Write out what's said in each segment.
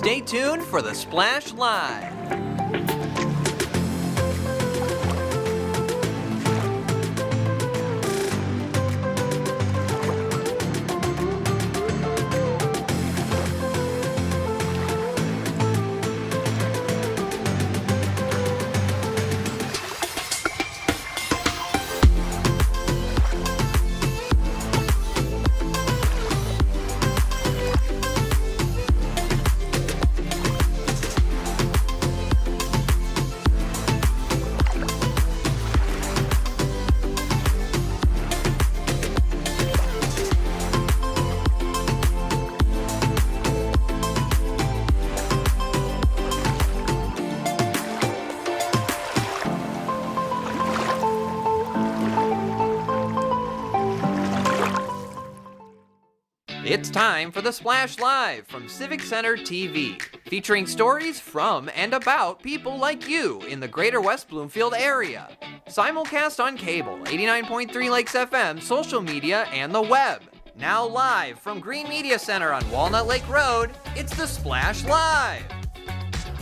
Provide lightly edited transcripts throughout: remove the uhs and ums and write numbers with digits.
Stay tuned for the Splash Live. It's time for the Splash Live from Civic Center TV, featuring stories from and about people like you in the greater West Bloomfield area. Simulcast on cable, 89.3 Lakes FM, social media, and the web. Now live from Green Media Center on Walnut Lake Road, it's the Splash Live.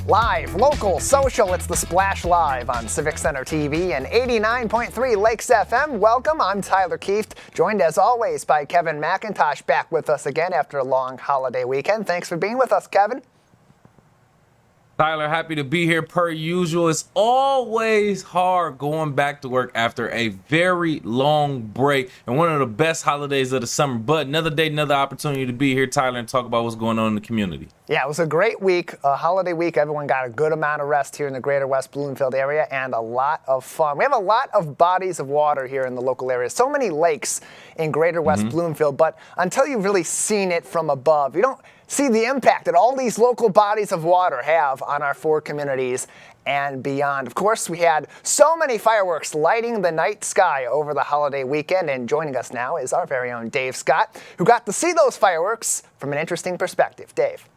Live, local, social, it's the Splash Live on Civic Center TV and 89.3 Lakes FM. Welcome, I'm Tyler Keefe, joined as always by Kevin McIntosh, back with us again after a long holiday weekend. Thanks for being with us, Kevin. Tyler, happy to be here per usual. It's always hard going back to work after a very long break and one of the best holidays of the summer. But another day, another opportunity to be here, Tyler, and talk about what's going on in the community. Yeah, it was a great week, a holiday week. Everyone got a good amount of rest here in the greater West Bloomfield area and a lot of fun. We have a lot of bodies of water here in the local area. So many lakes in greater West Bloomfield, but until you've really seen it from above, you don't see the impact that all these local bodies of water have on our four communities and beyond. Of course, we had so many fireworks lighting the night sky over the holiday weekend, and joining us now is our very own Dave Scott, who got to see those fireworks from an interesting perspective. Dave.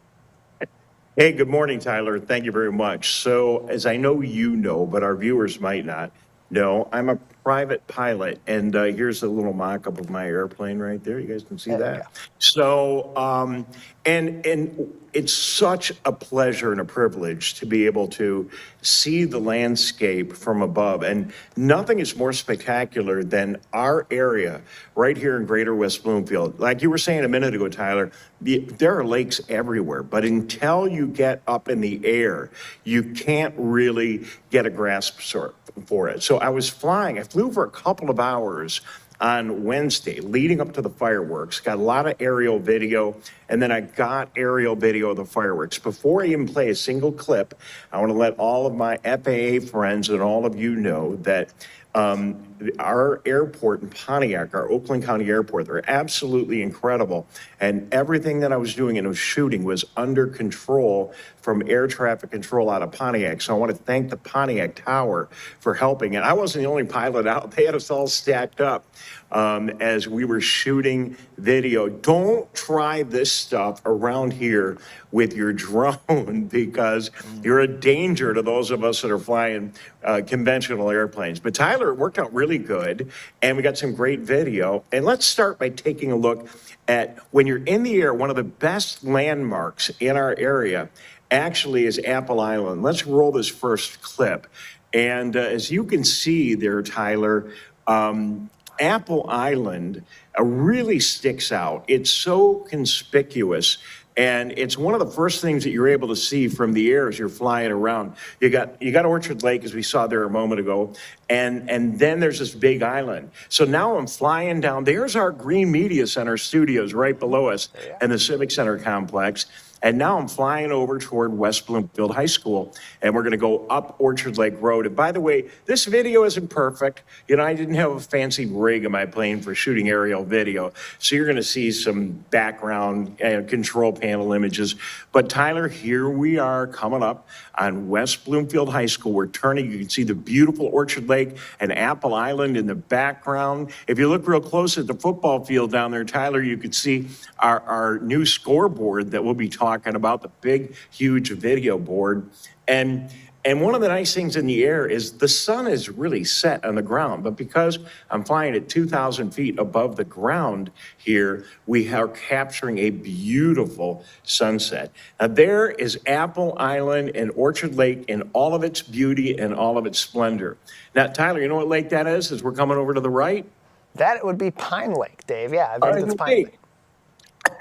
Hey, good morning, Tyler. Thank you very much. So, as I know you know, but our viewers might not know, I'm a private pilot, and here's a little mock-up of my airplane right there. You guys can see that. So, and it's such a pleasure and a privilege to be able to see the landscape from above. And nothing is more spectacular than our area right here in greater West Bloomfield. Like you were saying a minute ago, Tyler, there are lakes everywhere, but until you get up in the air, you can't really get a grasp for it. So I flew for a couple of hours on Wednesday leading up to the fireworks, got a lot of aerial video, and then I got aerial video of the fireworks. Before I even play a single clip, I want to let all of my FAA friends and all of you know that our airport in Pontiac, our Oakland County Airport, they're absolutely incredible. And everything that I was doing and was shooting was under control from air traffic control out of Pontiac. So I want to thank the Pontiac Tower for helping. And I wasn't the only pilot out. They had us all stacked up as we were shooting video. Don't try this stuff around here with your drone because you're a danger to those of us that are flying conventional airplanes. But Tyler, it worked out really good, and we got some great video. And let's start by taking a look at when you're in the air, one of the best landmarks in our area actually is Apple Island. Let's roll this first clip. And as you can see there, Tyler, Apple Island really sticks out. It's so conspicuous. And it's one of the first things that you're able to see from the air as you're flying around. You got Orchard Lake, as we saw there a moment ago, and then there's this big island. So now I'm flying down. There's our Green Media Center studios right below us and the Civic Center complex. And now I'm flying over toward West Bloomfield High School, and we're going to go up Orchard Lake Road. And by the way, this video isn't perfect. You know, I didn't have a fancy rig in my plane for shooting aerial video, so you're going to see some background control panel images. But Tyler, here we are coming up on West Bloomfield High School. We're turning. You can see the beautiful Orchard Lake and Apple Island in the background. If you look real close at the football field down there, Tyler, you could see our new scoreboard that we'll be talking about, the big, huge video board. And And one of the nice things in the air is the sun is really set on the ground, but because I'm flying at 2,000 feet above the ground here, we are capturing a beautiful sunset. Now there is Apple Island and Orchard Lake in all of its beauty and all of its splendor. Now, Tyler, you know what lake that is as we're coming over to the right? That would be Pine Lake, Dave. Yeah, I believe it's Pine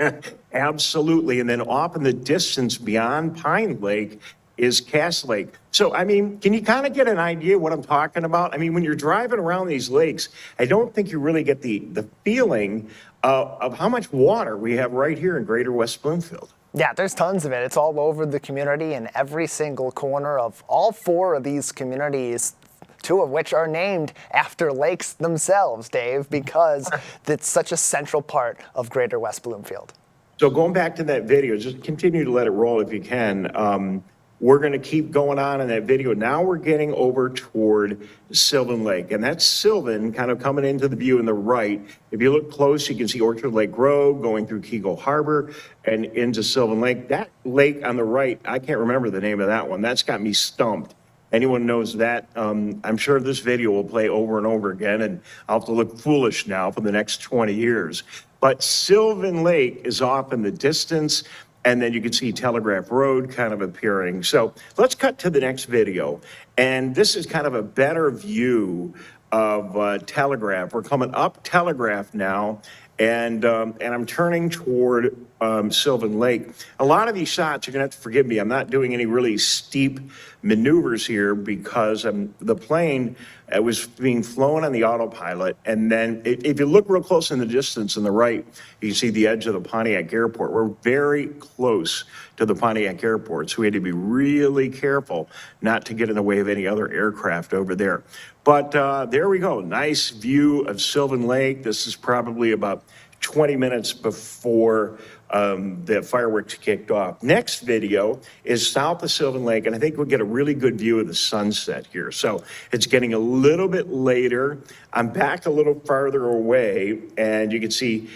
Lake. Absolutely. And then off in the distance beyond Pine Lake is Cass Lake. So, I mean, can you kind of get an idea what I'm talking about? I mean, when you're driving around these lakes, I don't think you really get the feeling of how much water we have right here in Greater West Bloomfield. Yeah, there's tons of it. It's all over the community in every single corner of all 4 of these communities, 2 of which are named after lakes themselves, Dave, because it's such a central part of Greater West Bloomfield. So going back to that video, just continue to let it roll if you can. We're going to keep going on in that video. Now we're getting over toward Sylvan Lake, and that's Sylvan kind of coming into the view in the right. If you look close, you can see Orchard Lake Road going through Keagle Harbor and into Sylvan Lake. That lake on the right, I can't remember the name of that one. That's got me stumped. Anyone knows that? I'm sure this video will play over and over again, and I'll have to look foolish now for the next 20 years. But Sylvan Lake is off in the distance, and then you can see Telegraph Road kind of appearing. So let's cut to the next video. And this is kind of a better view of Telegraph. We're coming up Telegraph now, and I'm turning toward Sylvan Lake. A lot of these shots, you're gonna have to forgive me, I'm not doing any really steep maneuvers here because the plane was being flown on the autopilot, and then if you look real close in the distance on the right, you see the edge of the Pontiac Airport. We're very close to the Pontiac Airport, so we had to be really careful not to get in the way of any other aircraft over there. But there we go, nice view of Sylvan Lake. This is probably about 20 minutes before the fireworks kicked off. Next video is south of Sylvan Lake, and I think we'll get a really good view of the sunset here. So it's getting a little bit later. I'm back a little farther away, and you can see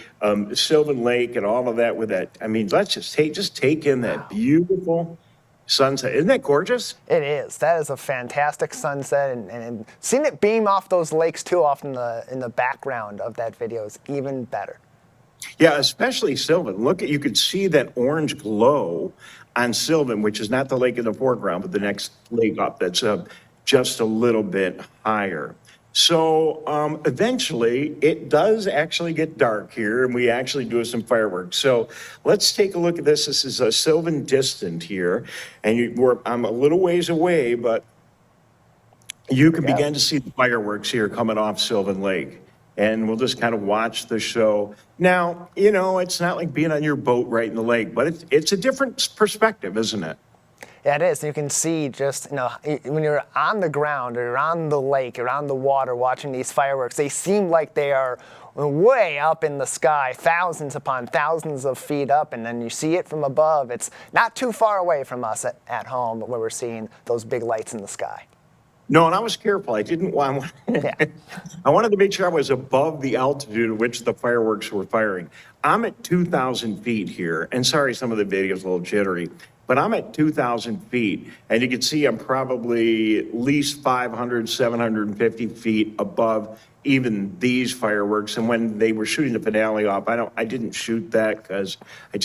Sylvan Lake and all of that with that. I mean, let's just take in that beautiful sunset. Isn't that gorgeous? It is. That is a fantastic sunset, and seeing it beam off those lakes too, off in the background of that video is even better. Yeah, especially Sylvan. You could see that orange glow on Sylvan, which is not the lake in the foreground, but the next lake up that's just a little bit higher. So eventually it does actually get dark here, and we actually do some fireworks. So let's take a look at this. This is a Sylvan distant here, and I'm a little ways away, but you can begin to see the fireworks here coming off Sylvan Lake. And we'll just kind of watch the show. Now, you know, it's not like being on your boat right in the lake, but it's a different perspective, isn't it? Yeah, it is. You can see just, you know, when you're on the ground or you're on the lake or on the water watching these fireworks, they seem like they are way up in the sky, thousands upon thousands of feet up, and then you see it from above. It's not too far away from us at home where we're seeing those big lights in the sky. No, and I was careful. I didn't want. I wanted to make sure I was above the altitude at which the fireworks were firing. I'm at 2,000 feet here, and sorry, some of the video's a little jittery, but I'm at 2,000 feet, and you can see I'm probably at least 500, 750 feet above even these fireworks. And when they were shooting the finale off, I didn't shoot that because I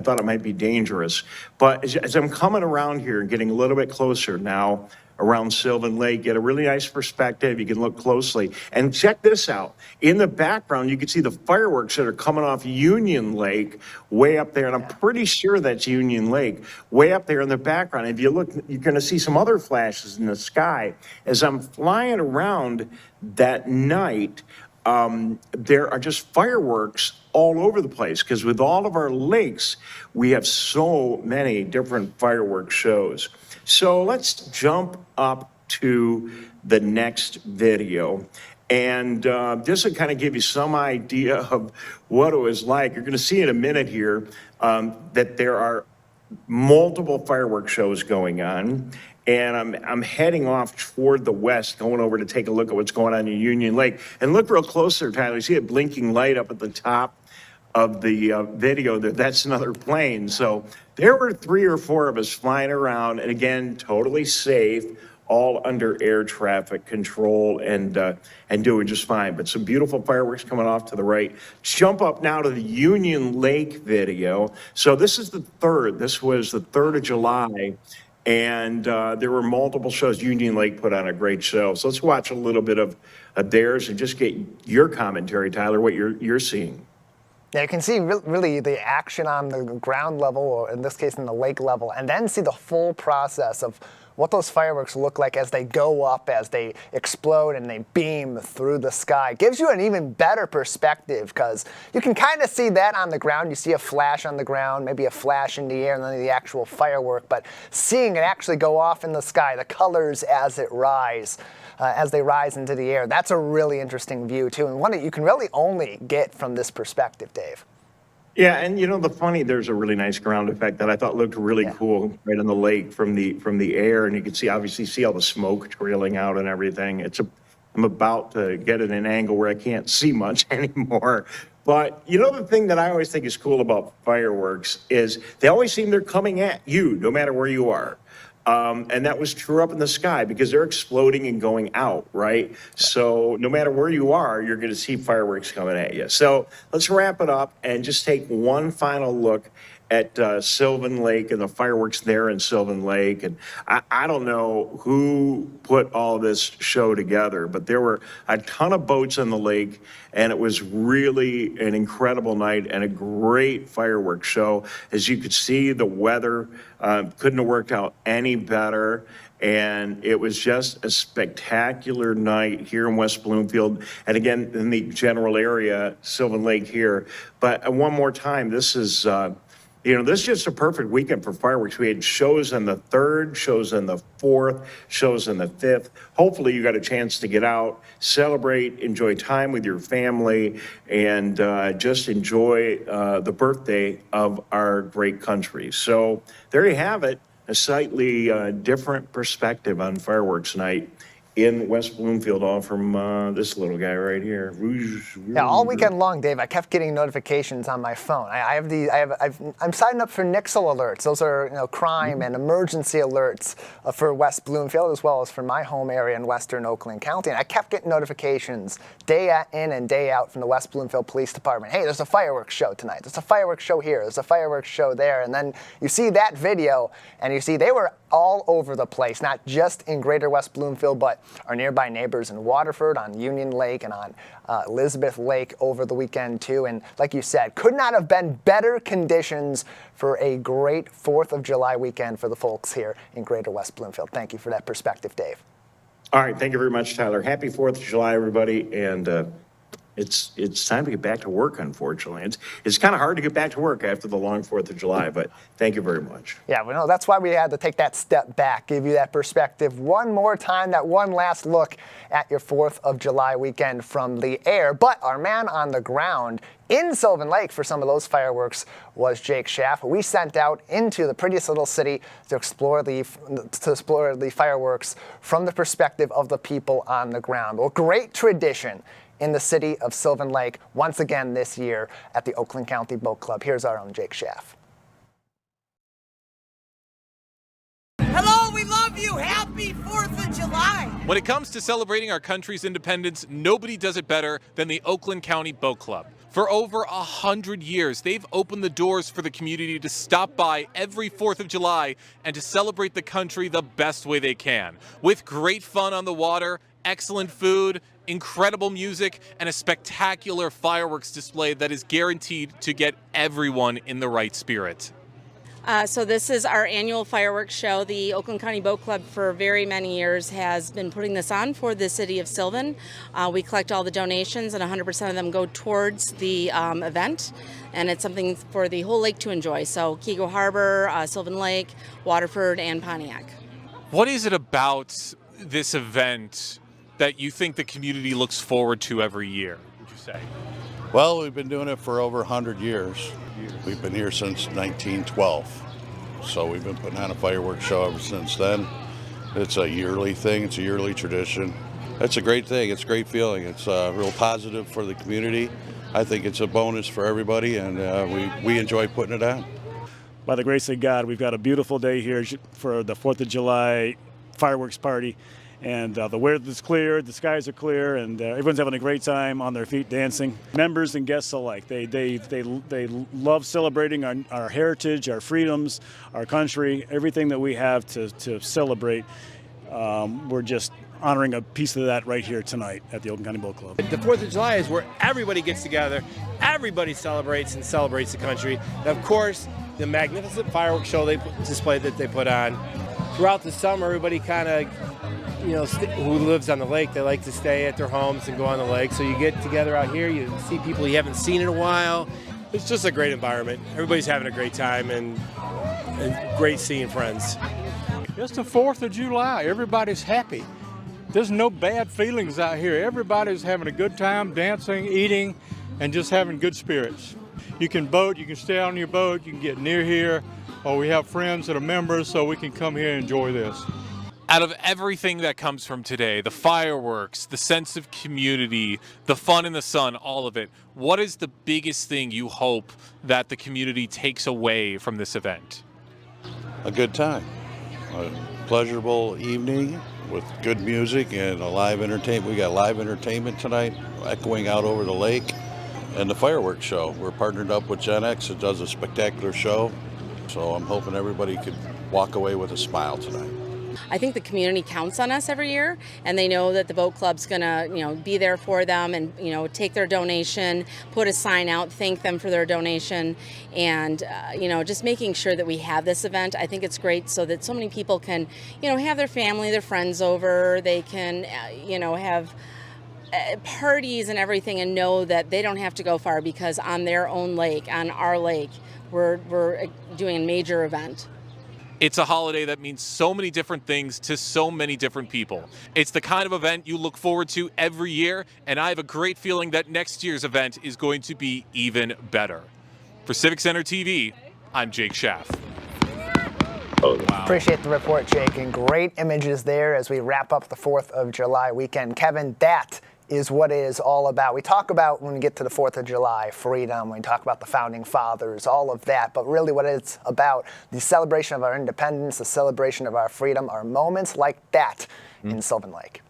thought it might be dangerous. But as I'm coming around here and getting a little bit closer now, around Sylvan Lake, get a really nice perspective. You can look closely. And check this out. In the background, you can see the fireworks that are coming off Union Lake way up there. And I'm pretty sure that's Union Lake way up there in the background. If you look, you're going to see some other flashes in the sky. As I'm flying around that night, there are just fireworks all over the place because with all of our lakes, we have so many different fireworks shows. So let's jump up to the next video. And this will kind of give you some idea of what it was like. You're going to see in a minute here that there are multiple fireworks shows going on. And I'm heading off toward the west, going over to take a look at what's going on in Union Lake. And look real close there, Tyler. You see a blinking light up at the top of the video. That's another plane. So there were 3 or 4 of us flying around, and again, totally safe, all under air traffic control and doing just fine. But some beautiful fireworks coming off to the right. Jump up now to the Union Lake video. So this is the 3rd. This was the 3rd of July. And there were multiple shows. Union Lake put on a great show. So let's watch a little bit of theirs and just get your commentary, Tyler, what you're seeing. Yeah, you can see really the action on the ground level, or in this case in the lake level, and then see the full process of what those fireworks look like as they go up, as they explode and they beam through the sky. Gives you an even better perspective because you can kind of see that on the ground. You see a flash on the ground, maybe a flash in the air, and then the actual firework. But seeing it actually go off in the sky, the colors as it rise, as they rise into the air, that's a really interesting view too, and one that you can really only get from this perspective, Dave. Yeah, and there's a really nice ground effect that I thought looked really cool right on the lake from the air, and you can see all the smoke trailing out and everything. I'm about to get at an angle where I can't see much anymore. But the thing that I always think is cool about fireworks is they always seem they're coming at you, no matter where you are. And that was true up in the sky because they're exploding and going out, right? So no matter where you are, you're going to see fireworks coming at you. So let's wrap it up and just take one final look at Sylvan Lake and the fireworks there in Sylvan Lake. And I don't know who put all this show together, but there were a ton of boats on the lake, and it was really an incredible night and a great fireworks show. As you could see, the weather couldn't have worked out any better. And it was just a spectacular night here in West Bloomfield. And again, in the general area, Sylvan Lake here. But one more time, this is just a perfect weekend for fireworks. We had shows on the 3rd, shows on the 4th, shows on the 5th. Hopefully you got a chance to get out, celebrate, enjoy time with your family, and just enjoy the birthday of our great country. So there you have it, a slightly different perspective on fireworks night in West Bloomfield, all from this little guy right here. Yeah, all weekend long, Dave, I kept getting notifications on my phone. I'm signing up for Nixle alerts. Those are crime and emergency alerts for West Bloomfield, as well as for my home area in Western Oakland County. And I kept getting notifications day in and day out from the West Bloomfield Police Department. Hey, there's a fireworks show tonight. There's a fireworks show here. There's a fireworks show there. And then you see that video, and you see they were all over the place, not just in Greater West Bloomfield, but our nearby neighbors in Waterford, on Union Lake, and on Elizabeth Lake over the weekend too. And like you said, could not have been better conditions for a great 4th of July weekend for the folks here in Greater West Bloomfield. Thank you for that perspective, Dave. All right, thank you very much, Tyler. Happy 4th of July, everybody. And it's time to get back to work, unfortunately. It's kind of hard to get back to work after the long 4th of July, but thank you very much. Yeah, well, no, that's why we had to take that step back, give you that perspective one more time, that one last look at your 4th of July weekend from the air. But our man on the ground in Sylvan Lake for some of those fireworks was Jake Schaff. We sent out into the prettiest little city to explore the fireworks from the perspective of the people on the ground. Well, great tradition in the city of Sylvan Lake once again this year at the Oakland County Boat Club. Here's our own Jake Schaff. Hello, we love you. Happy 4th of July. When it comes to celebrating our country's independence, nobody does it better than the Oakland County Boat Club. For over 100 years, they've opened the doors for the community to stop by every 4th of July and to celebrate the country the best way they can. With great fun on the water, excellent food, incredible music, and a spectacular fireworks display that is guaranteed to get everyone in the right spirit. So this is our annual fireworks show. The Oakland County Boat Club for very many years has been putting this on for the city of Sylvan. We collect all the donations, and 100% of them go towards the event, and it's something for the whole lake to enjoy. So Kego Harbor, Sylvan Lake, Waterford, and Pontiac. What is it about this event that you think the community looks forward to every year, would you say? Well, we've been doing it for over 100 years. We've been here since 1912. So we've been putting on a fireworks show ever since then. It's a yearly thing. It's a yearly tradition. It's a great thing. It's a great feeling. It's real positive for the community. I think it's a bonus for everybody, and we enjoy putting it on. by the grace of God, we've got a beautiful day here for the 4th of July fireworks party. And the weather's clear, the skies are clear, and everyone's having a great time on their feet dancing. Members and guests alike, they love celebrating our heritage, our freedoms, our country, everything that we have to celebrate. We're just honoring a piece of that right here tonight at the Oakland County Boat Club. The 4th of July is where everybody gets together, everybody celebrates and celebrates the country. And of course, the magnificent fireworks show display that they put on. Throughout the summer, everybody kind of, who lives on the lake, they like to stay at their homes and go on the lake. So you get together out here, you see people you haven't seen in a while. It's just a great environment. Everybody's having a great time and great seeing friends. It's the 4th of July. Everybody's happy. There's no bad feelings out here. Everybody's having a good time, dancing, eating, and just having good spirits. You can boat, you can stay on your boat, you can get near here, or we have friends that are members, so we can come here and enjoy this. Out of everything that comes from today, the fireworks, the sense of community, the fun in the sun, all of it, what is the biggest thing you hope that the community takes away from this event? A good time, a pleasurable evening with good music and a live entertainment. We got live entertainment tonight, echoing out over the lake, and the fireworks show. We're partnered up with Gen X. It does a spectacular show, so I'm hoping everybody could walk away with a smile tonight. I think the community counts on us every year, and they know that the boat club's gonna, be there for them and, take their donation, put a sign out, thank them for their donation, and, just making sure that we have this event. I think it's great so that so many people can, have their family, their friends over. They can, have parties and everything, and know that they don't have to go far because on their own lake, on our lake, we're doing a major event. It's a holiday that means so many different things to so many different people. It's the kind of event you look forward to every year, and I have a great feeling that next year's event is going to be even better. For Civic Center TV, I'm Jake Schaff. Wow. Appreciate the report, Jake, and great images there as we wrap up the 4th of July weekend. Kevin, that is what it is all about. We talk about, when we get to the 4th of July, freedom, we talk about the founding fathers, all of that, but really what it's about, the celebration of our independence, the celebration of our freedom, are moments like that in Sylvan Lake.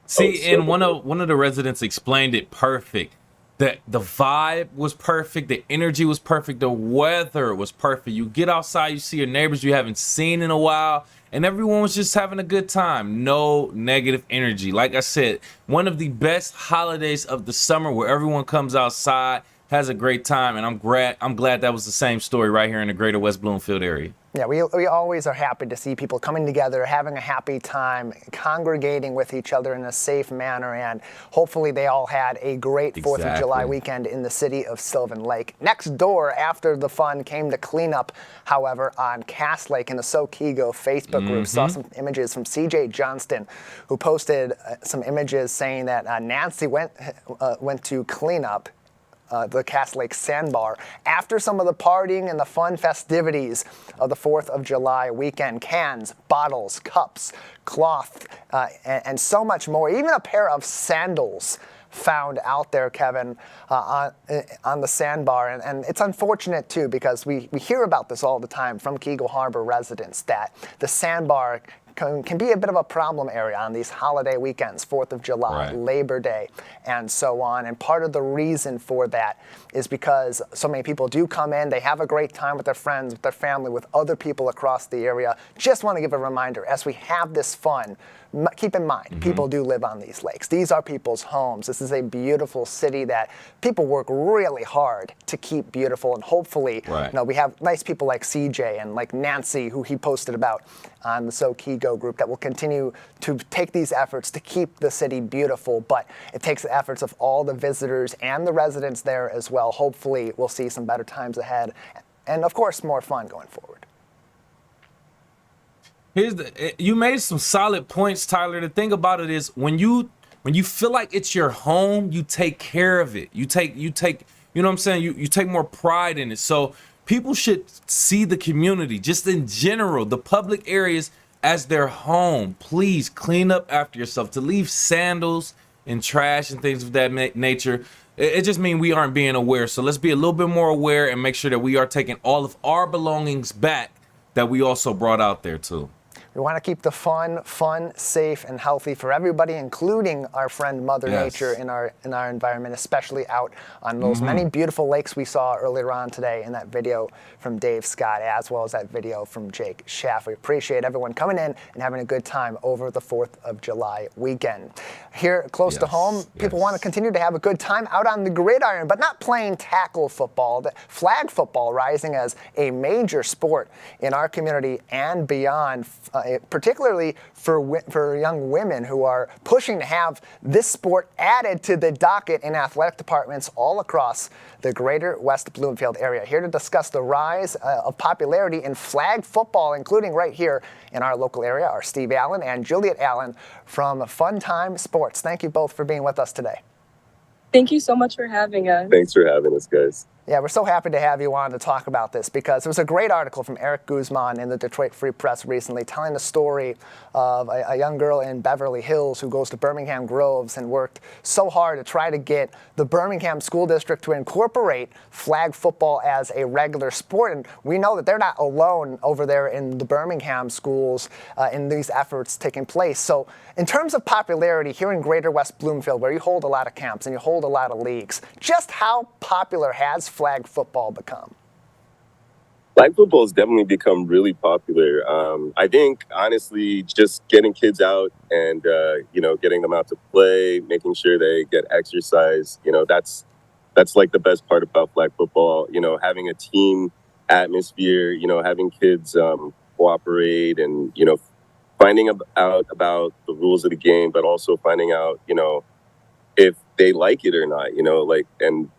See, and one of the residents explained it perfect. The vibe was perfect, the energy was perfect, the weather was perfect. You get outside, you see your neighbors you haven't seen in a while, and everyone was just having a good time. No negative energy. Like I said, one of the best holidays of the summer where everyone comes outside, has a great time, and I'm glad that was the same story right here in the greater West Bloomfield area. Yeah, we always are happy to see people coming together, having a happy time, congregating with each other in a safe manner, and hopefully they all had a great 4th of July weekend in the city of Sylvan Lake. Next door, after the fun, came the cleanup, however, on Cass Lake in the Soquego Facebook group. Saw some images from CJ Johnston, who posted some images saying that Nancy went to clean up the Cass Lake Sandbar after some of the partying and the fun festivities of the 4th of July weekend. Cans, bottles, cups, cloth, and so much more. Even a pair of sandals found out there, Kevin, on the sandbar. And it's unfortunate, too, because we hear about this all the time from Keagle Harbor residents, that the sandbar can be a bit of a problem area on these holiday weekends, 4th of July, Labor Day, and so on. And part of the reason for that is because so many people do come in, they have a great time with their friends, with their family, with other people across the area. Just want to give a reminder, as we have this fun, keep in mind, people do live on these lakes. These are people's homes. This is a beautiful city that people work really hard to keep beautiful, and hopefully, we have nice people like CJ and like Nancy, who he posted about on the Soquego group, that will continue to take these efforts to keep the city beautiful, but it takes the efforts of all the visitors and the residents there as well. Hopefully, we'll see some better times ahead, and of course, more fun going forward. You made some solid points, Tyler. The thing about it is, when you feel like it's your home, you take care of it. You take, you know what I'm saying? You take more pride in it. So people should see the community, just in general, the public areas, as their home. Please clean up after yourself. To leave sandals and trash and things of that nature, It just means we aren't being aware. So let's be a little bit more aware and make sure that we are taking all of our belongings back that we also brought out there too. We want to keep the fun, safe, and healthy for everybody, including our friend Mother Nature in our environment, especially out on those many beautiful lakes we saw earlier on today in that video from Dave Scott, as well as that video from Jake Schaff. We appreciate everyone coming in and having a good time over the 4th of July weekend. Here close to home, people want to continue to have a good time out on the gridiron, but not playing tackle football. The flag football rising as a major sport in our community and beyond, particularly for young women who are pushing to have this sport added to the docket in athletic departments all across the greater West Bloomfield area. Here to discuss the rise of popularity in flag football, including right here in our local area, are Steve Allen and Juliet Allen from Fun Time Sports. Thank you both for being with us today. Thank you so much for having us. Thanks for having us, guys. Yeah, we're so happy to have you on to talk about this because there was a great article from Eric Guzman in the Detroit Free Press recently telling the story of a young girl in Beverly Hills who goes to Birmingham Groves and worked so hard to try to get the Birmingham School District to incorporate flag football as a regular sport. And we know that they're not alone over there in the Birmingham schools in these efforts taking place. So in terms of popularity here in Greater West Bloomfield, where you hold a lot of camps and you hold a lot of leagues, just how popular has flag football become? Flag football has definitely become really popular. I think, honestly, just getting kids out and, getting them out to play, making sure they get exercise, that's like the best part about flag football, having a team atmosphere, having kids cooperate and, finding out about the rules of the game, but also finding out, if they like it or not, and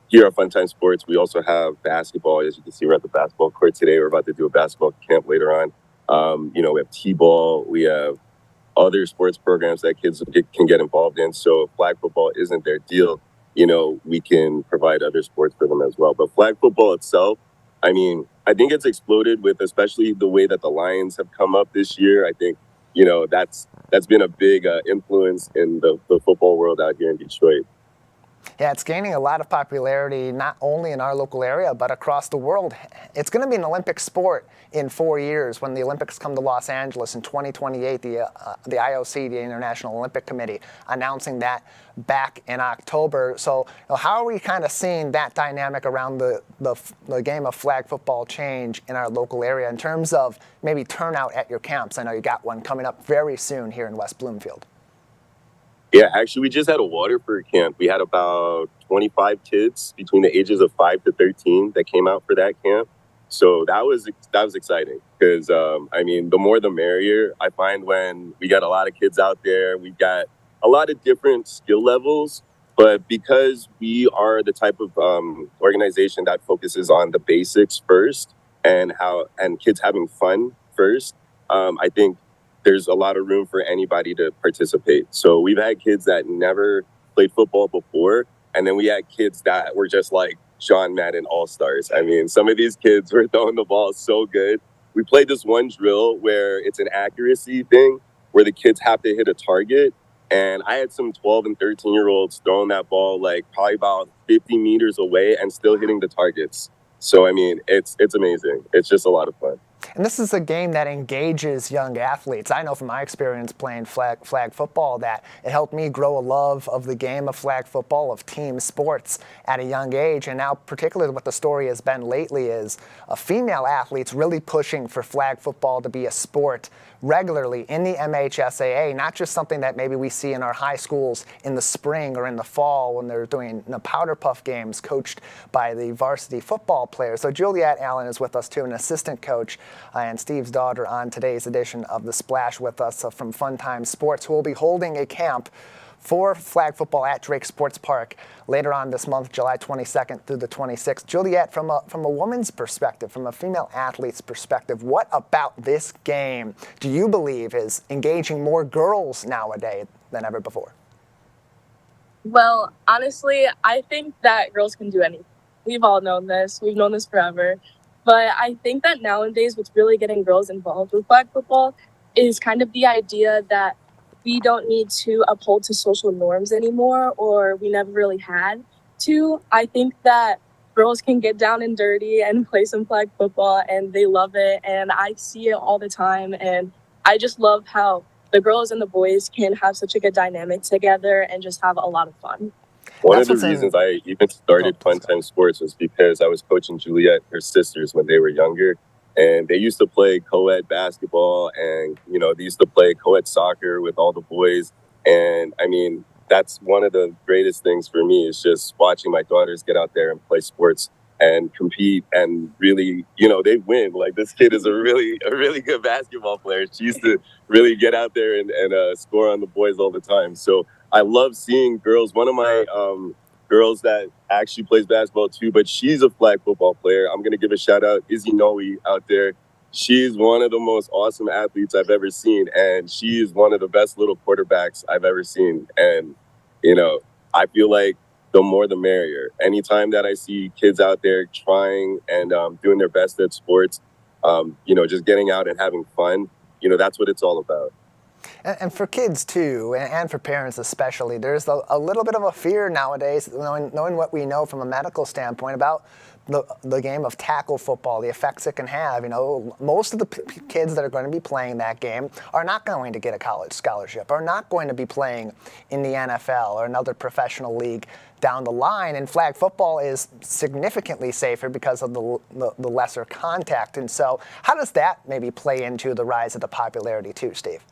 here at Fun Time Sports, we also have basketball. As you can see, we're at the basketball court today. We're about to do a basketball camp later on. We have T-ball. We have other sports programs that kids can get involved in. So if flag football isn't their deal, we can provide other sports for them as well. But flag football itself, I think it's exploded with especially the way that the Lions have come up this year. I think, that's been a big influence in the football world out here in Detroit. Yeah, it's gaining a lot of popularity, not only in our local area, but across the world. It's going to be an Olympic sport in 4 years when the Olympics come to Los Angeles in 2028. The IOC, the International Olympic Committee, announcing that back in October. So how are we kind of seeing that dynamic around the game of flag football change in our local area in terms of maybe turnout at your camps? I know you got one coming up very soon here in West Bloomfield. Yeah, actually, we just had a Waterford camp. We had about 25 kids between the ages of 5 to 13 that came out for that camp. So that was exciting because, the more the merrier. I find when we got a lot of kids out there, we've got a lot of different skill levels. But because we are the type of organization that focuses on the basics first and kids having fun first, I think there's a lot of room for anybody to participate. So we've had kids that never played football before, and then we had kids that were just like John Madden All-Stars. Some of these kids were throwing the ball so good. We played this one drill where it's an accuracy thing where the kids have to hit a target, and I had some 12 and 13-year-olds throwing that ball like probably about 50 meters away and still hitting the targets. So, it's amazing. It's just a lot of fun. And this is a game that engages young athletes. I know from my experience playing flag football that it helped me grow a love of the game of flag football, of team sports at a young age. And now particularly what the story has been lately is female athletes really pushing for flag football to be a sport regularly in the MHSAA, not just something that maybe we see in our high schools in the spring or in the fall when they're doing powder puff games coached by the varsity football players. So Juliet Allen is with us too, an assistant coach, and Steve's daughter on today's edition of The Splash with us from Fun Time Sports, who will be holding a camp for flag football at Drake Sports Park later on this month, July 22nd through the 26th. Juliet, from a woman's perspective, from a female athlete's perspective, what about this game do you believe is engaging more girls nowadays than ever before? Well, honestly, I think that girls can do anything. We've all known this. We've known this forever. But I think that nowadays what's really getting girls involved with flag football is kind of the idea that we don't need to uphold to social norms anymore, or we never really had. to. I think that girls can get down and dirty and play some flag football, and they love it. And I see it all the time. And I just love how the girls and the boys can have such a good dynamic together and just have a lot of fun. One of the reasons I even started Fun Time Sports was because I was coaching Juliet, her sisters, when they were younger. And they used to play co-ed basketball, and, you know, they used to play co-ed soccer with all the boys. And I mean, that's one of the greatest things for me is just watching my daughters get out there and play sports and compete and really, you know, they win. Like, this kid is a really good basketball player. She used to really get out there and score on the boys all the time. So I love seeing girls. One of my girls that actually plays basketball too, but she's a flag football player. I'm going to give a shout out, Izzy Noe out there. She's one of the most awesome athletes I've ever seen. And she is one of the best little quarterbacks I've ever seen. And, you know, I feel like the more the merrier. Anytime that I see kids out there trying and doing their best at sports, you know, just getting out and having fun, you know, that's what it's all about. And for kids too, and for parents especially, there's a little bit of a fear nowadays, knowing what we know from a medical standpoint about the game of tackle football, the effects it can have. You know, most of the kids that are going to be playing that game are not going to get a college scholarship, are not going to be playing in the NFL or another professional league down the line. And flag football is significantly safer because of the lesser contact. And so how does that maybe play into the rise of the popularity too, Steve?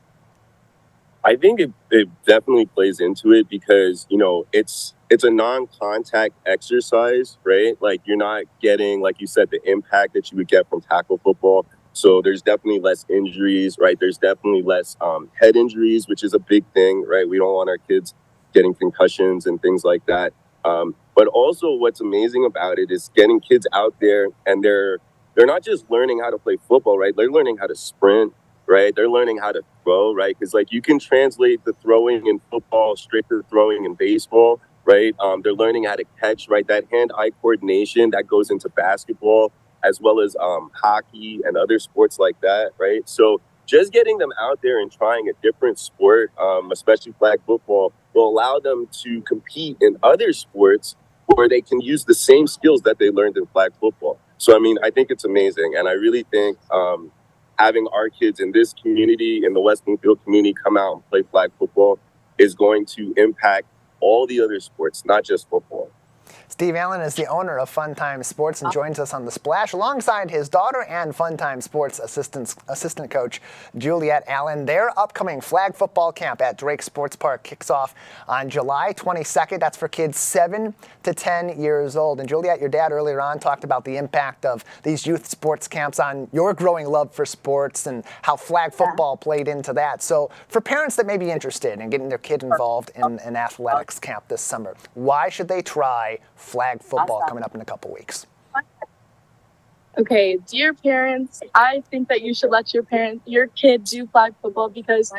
I think it definitely plays into it because, you know, it's a non-contact exercise, right? Like, you're not getting, like you said, the impact that you would get from tackle football. So there's definitely less injuries, right? There's definitely less head injuries, which is a big thing, right? We don't want our kids getting concussions and things like that. But also what's amazing about it is getting kids out there, and they're not just learning how to play football, right? They're learning how to sprint, right? They're learning how to throw, right? Because, like, you can translate the throwing in football straight to the throwing in baseball, right? They're learning how to catch, right? That hand-eye coordination that goes into basketball, as well as hockey and other sports like that, right? So just getting them out there and trying a different sport, especially flag football, will allow them to compete in other sports where they can use the same skills that they learned in flag football. So, I mean, I think it's amazing. And I really think having our kids in this community, in the West Bloomfield community, come out and play flag football is going to impact all the other sports, not just football. Steve Allen is the owner of Fun Time Sports and joins us on The Splash alongside his daughter and Fun Time Sports assistant coach, Juliet Allen. Their upcoming flag football camp at Drake Sports Park kicks off on July 22nd. That's for kids 7 to 10 years old. And Juliet, your dad earlier on talked about the impact of these youth sports camps on your growing love for sports and how flag football played into that. So for parents that may be interested in getting their kid involved in an athletics camp this summer, why should they try flag football coming up in a couple weeks? Okay, dear parents, I think that you should let your kid do flag football because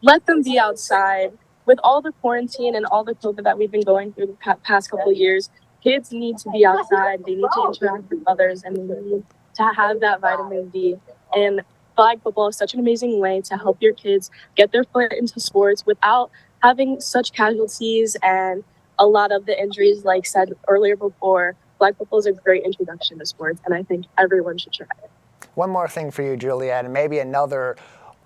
let them be outside. With all the quarantine and all the COVID that we've been going through the past couple of years, kids need to be outside. They need to interact with others, and they need to have that vitamin D. And flag football is such an amazing way to help your kids get their foot into sports without having such casualties and a lot of the injuries, like said earlier before. Flag football is a great introduction to sports, and I think everyone should try it. One more thing for you, Juliet, and maybe another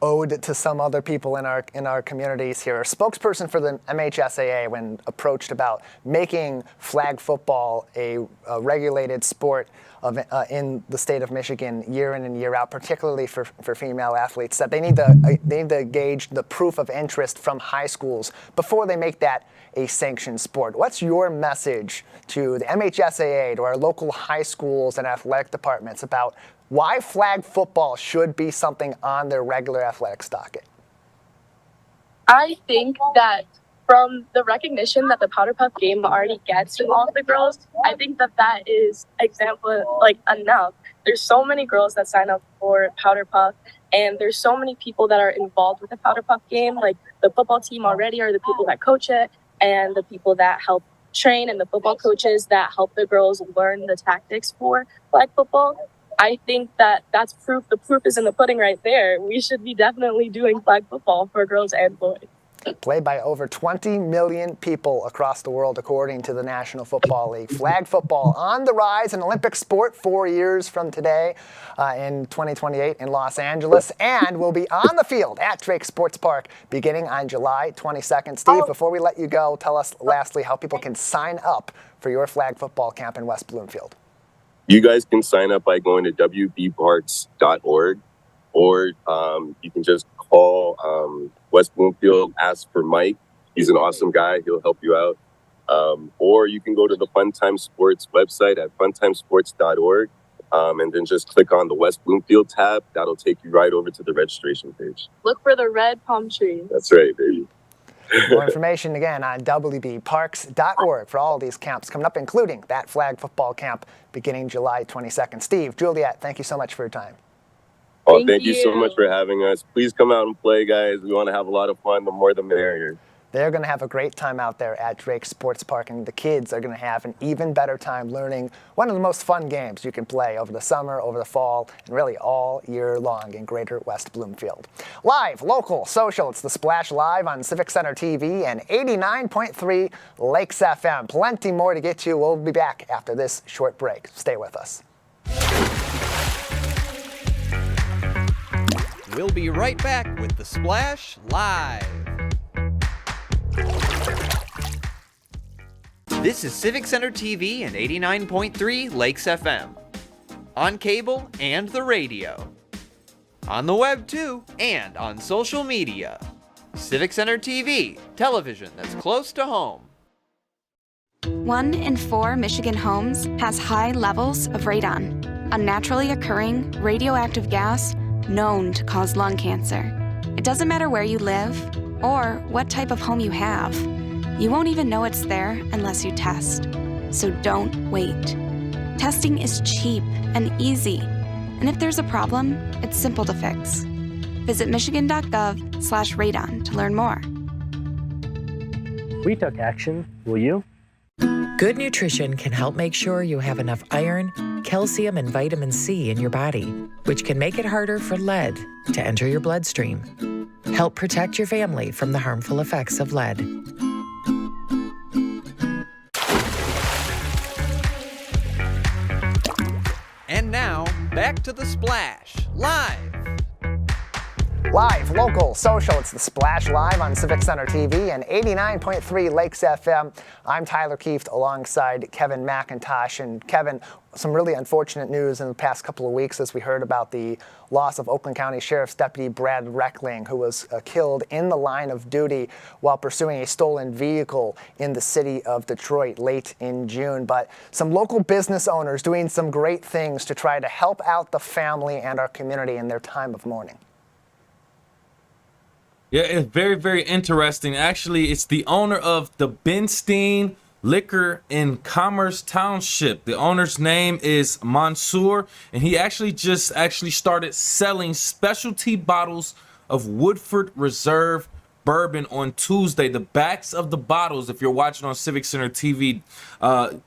ode to some other people in our communities here. A spokesperson for the MHSAA, when approached about making flag football a regulated sport in the state of Michigan year in and year out, particularly for female athletes, that they need to gauge the proof of interest from high schools before they make that a sanctioned sport. What's your message to the MHSAA, to our local high schools and athletic departments about why flag football should be something on their regular athletics docket? I think that from the recognition that the Powder Puff game already gets from all of the girls, I think that is enough. There's so many girls that sign up for Powder Puff, and there's so many people that are involved with the Powder Puff game, like the football team already, or the people that coach it, and the people that help train, and the football coaches that help the girls learn the tactics for flag football. I think that's proof. The proof is in the pudding right there. We should be definitely doing flag football for girls and boys. Played by over 20 million people across the world, according to the National Football League. Flag football on the rise, an Olympic sport 4 years from today in 2028 in Los Angeles, and will be on the field at Drake Sports Park beginning on July 22nd. Steve, before we let you go, tell us lastly how people can sign up for your flag football camp in West Bloomfield. You guys can sign up by going to wbparks.org, or you can just call West Bloomfield, ask for Mike. He's an awesome guy. He'll help you out. Or you can go to the Fun Time Sports website at funtimesports.org, and then just click on the West Bloomfield tab. That'll take you right over to the registration page. Look for the red palm tree. That's right, baby. More information again on wbparks.org for all of these camps coming up, including that flag football camp beginning July 22nd. Steve, Juliet, thank you so much for your time. Oh, thank you so much for having us. Please come out and play, guys. We want to have a lot of fun. The more the merrier. They're going to have a great time out there at Drake Sports Park, and the kids are going to have an even better time learning one of the most fun games you can play over the summer, over the fall, and really all year long in Greater West Bloomfield. Live, local, social, it's The Splash Live on Civic Center TV and 89.3 Lakes FM. Plenty more to get to. We'll be back after this short break. Stay with us. We'll be right back with The Splash Live. This is Civic Center TV and 89.3 Lakes FM. On cable and the radio. On the web too, and on social media. Civic Center TV, television that's close to home. 1 in 4 Michigan homes has high levels of radon, a naturally occurring radioactive gas known to cause lung cancer. It doesn't matter where you live or what type of home you have. You won't even know it's there unless you test. So don't wait. Testing is cheap and easy. And if there's a problem, it's simple to fix. Visit michigan.gov/radon to learn more. We took action. Will you? Good nutrition can help make sure you have enough iron, calcium, and vitamin C in your body, which can make it harder for lead to enter your bloodstream. Help protect your family from the harmful effects of lead. And now, back to The Splash, live. Live, local, social, it's The Splash Live on Civic Center TV and 89.3 Lakes FM. I'm Tyler Kieft alongside Kevin McIntosh. And Kevin, some really unfortunate news in the past couple of weeks as we heard about the loss of Oakland County Sheriff's Deputy Brad Reckling, who was killed in the line of duty while pursuing a stolen vehicle in the city of Detroit late in June. But some local business owners doing some great things to try to help out the family and our community in their time of mourning. Yeah, it's very, very interesting. Actually, it's the owner of the Benstein Liquor in Commerce Township. The owner's name is Mansour, and he actually started selling specialty bottles of Woodford Reserve bourbon on Tuesday. The backs of the bottles, if you're watching on Civic Center TV,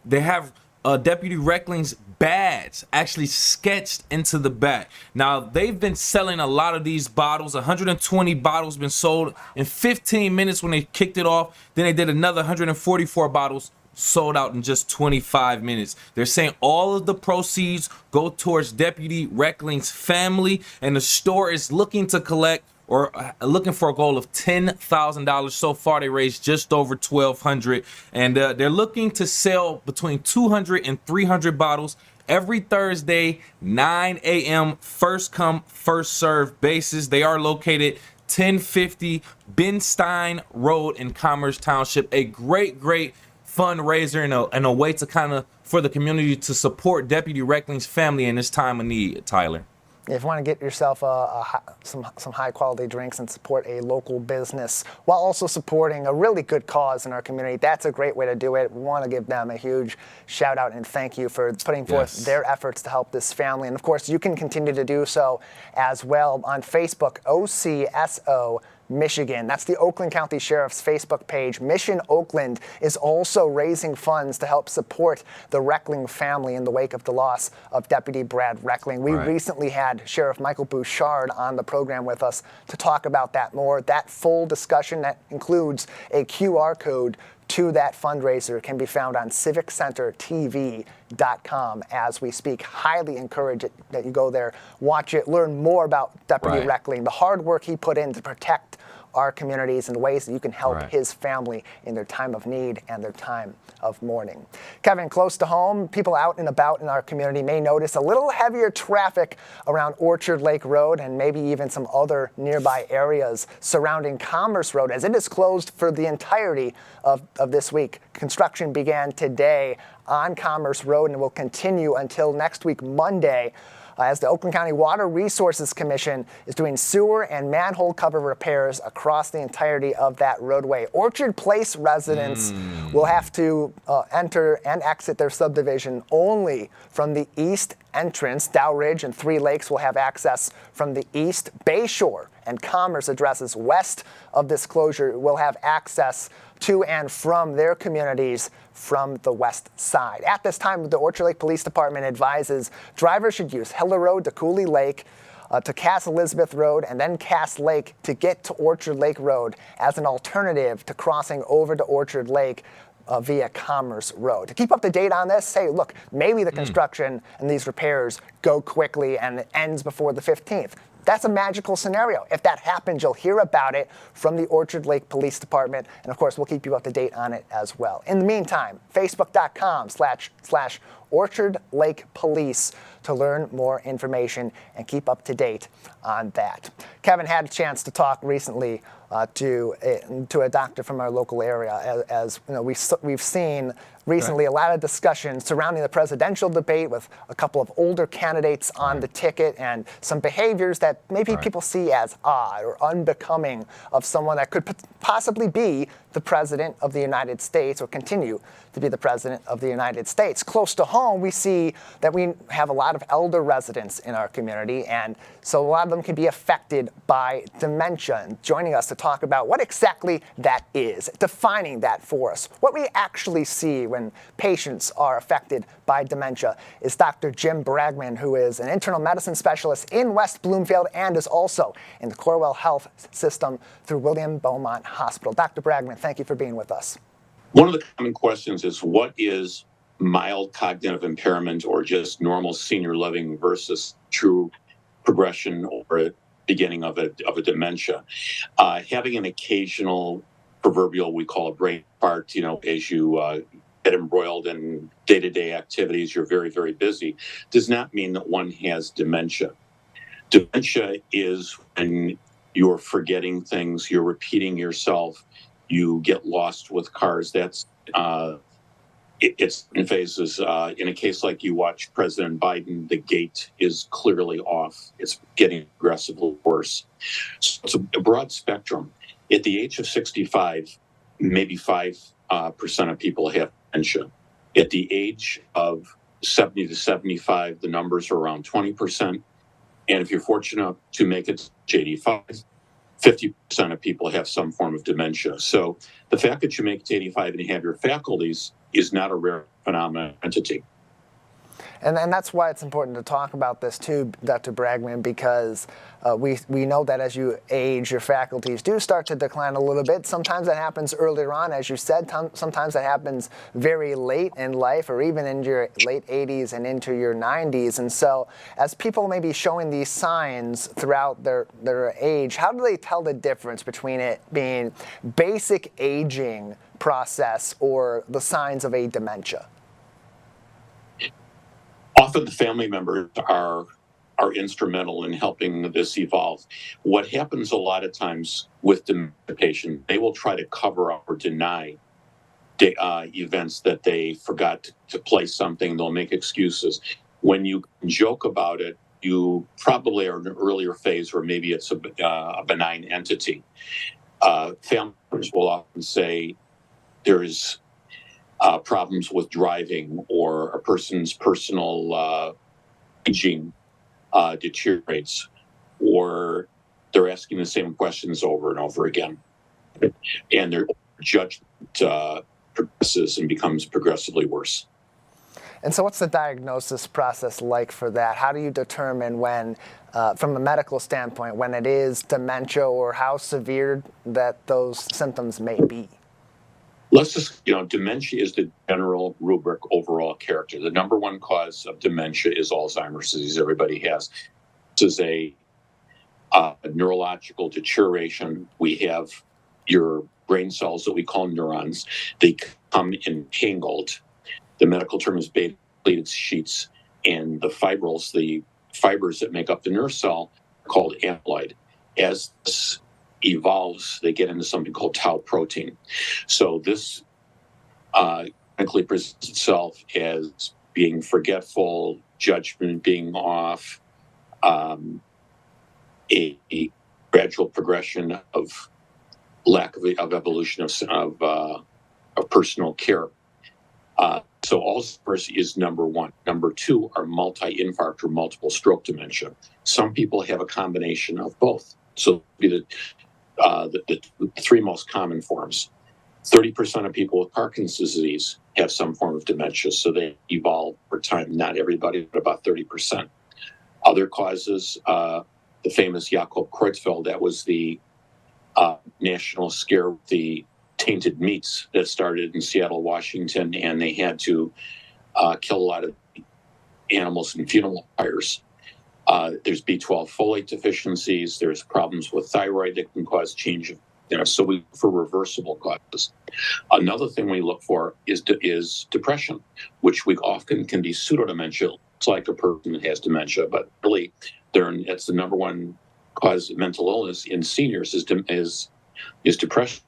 they have Deputy Reckling's badge actually sketched into the back. Now, they've been selling a lot of these bottles. 120 bottles been sold in 15 minutes when they kicked it off. Then they did another 144 bottles sold out in just 25 minutes. They're saying all of the proceeds go towards Deputy Reckling's family, and the store is looking to collect or looking for a goal of $10,000. So far, they raised just over $1,200, and they're looking to sell between 200 and 300 bottles every Thursday, 9 a.m. First come, first serve basis. They are located 1050 Benstein Road in Commerce Township. A great fundraiser and a way to kind of for the community to support Deputy Reckling's family in this time of need. Tyler. If you want to get yourself some high-quality drinks and support a local business while also supporting a really good cause in our community, that's a great way to do it. We want to give them a huge shout-out and thank you for putting forth their efforts to help this family. And, of course, you can continue to do so as well on Facebook, OCSO Michigan. That's the Oakland County Sheriff's Facebook page. Mission Oakland is also raising funds to help support the Reckling family in the wake of the loss of Deputy Brad Reckling. We recently had Sheriff Michael Bouchard on the program with us to talk about that more. That full discussion that includes a QR code to that fundraiser can be found on civiccentertv.com as we speak. Highly encourage it that you go there, watch it, learn more about Deputy Reckling, the hard work he put in to protect our communities and ways that you can help his family in their time of need and their time of mourning. Kevin, close to home, people out and about in our community may notice a little heavier traffic around Orchard Lake Road and maybe even some other nearby areas surrounding Commerce Road as it is closed for the entirety of this week. Construction began today on Commerce Road and will continue until next week, Monday, as the Oakland County Water Resources Commission is doing sewer and manhole cover repairs across the entirety of that roadway. Orchard Place residents will have to enter and exit their subdivision only from the east entrance. Dow Ridge and Three Lakes will have access from the east. Bayshore and Commerce addresses west of this closure will have access to and from their communities from the west side. At this time, the Orchard Lake Police Department advises drivers should use Hiller Road to Cooley Lake, to Cass Elizabeth Road, and then Cass Lake to get to Orchard Lake Road as an alternative to crossing over to Orchard Lake via Commerce Road. To keep up to date on this, say, look, maybe the construction and these repairs go quickly and it ends before the 15th. That's a magical scenario. If that happens, you'll hear about it from the Orchard Lake Police Department. And of course, we'll keep you up to date on it as well. In the meantime, facebook.com/Orchard Lake Police to learn more information and keep up to date on that. Kevin had a chance to talk recently to a doctor from our local area. As you know, we've seen recently a lot of discussion surrounding the presidential debate with a couple of older candidates on the ticket and some behaviors that maybe people see as odd or unbecoming of someone that could possibly be the president of the United States or continue to be the president of the United States. Close to home, we see that we have a lot of elder residents in our community, and so a lot of them can be affected by dementia. And joining us to talk about what exactly that is, defining that for us, what we actually see when patients are affected by dementia, is Dr. Jim Bragman, who is an internal medicine specialist in West Bloomfield and is also in the Corewell Health System through William Beaumont Hospital. Dr. Bragman, thank you for being with us. One of the common questions is, what is mild cognitive impairment or just normal senior living versus true progression or a beginning of a dementia? Having an occasional proverbial, we call a brain fart, as you get embroiled in day-to-day activities, you're very, very busy, does not mean that one has dementia. Dementia is when you're forgetting things, you're repeating yourself, you get lost with cars. That's it's in phases. In a case like you watch President Biden, the gait is clearly off. It's getting progressively worse. So it's a broad spectrum. At the age of 65, maybe 5% of people have dementia. At the age of 70 to 75, the numbers are around 20%. And if you're fortunate to make it to 85, 50% of people have some form of dementia. So the fact that you make it to 85 and you have your faculties is not a rare phenomenon entity. And that's why it's important to talk about this too, Dr. Bragman, because we know that as you age, your faculties do start to decline a little bit. Sometimes that happens earlier on, as you said. Sometimes that happens very late in life or even in your late 80s and into your 90s. And so as people may be showing these signs throughout their age, how do they tell the difference between it being basic aging process or the signs of a dementia? Often the family members are instrumental in helping this evolve. What happens a lot of times with dementia patients, they will try to cover up or deny events that they forgot to play something. They'll make excuses. When you joke about it, you probably are in an earlier phase, or maybe it's a benign entity. Family members will often say there's problems with driving, or a person's personal hygiene deteriorates, or they're asking the same questions over and over again. And their judgment progresses and becomes progressively worse. And so what's the diagnosis process like for that? How do you determine when, from a medical standpoint, when it is dementia or how severe that those symptoms may be? Let's just, dementia is the general rubric overall character. The number one cause of dementia is Alzheimer's disease. Everybody has. This is a neurological deterioration. We have your brain cells that we call neurons. They come entangled. The medical term is beta-pleated sheets, and the fibrils, the fibers that make up the nerve cell, are called amyloid. As this evolves, they get into something called tau protein. So this clinically presents itself as being forgetful, judgment being off, a gradual progression of lack of evolution of personal care. So Alzheimer's is number one. Number two are multi-infarct or multiple stroke dementia. Some people have a combination of both. So the three most common forms. 30% of people with Parkinson's disease have some form of dementia, so they evolve over time. Not everybody, but about 30%. Other causes, the famous Jakob Creutzfeldt, that was the national scare with the tainted meats that started in Seattle, Washington, and they had to kill a lot of animals in funeral pyres. There's B12 folate deficiencies. There's problems with thyroid that can cause change of, so we look for reversible causes. Another thing we look for is depression, which we often can be pseudodementia. It's like a person that has dementia, but really, it's the number one cause of mental illness in seniors is depression.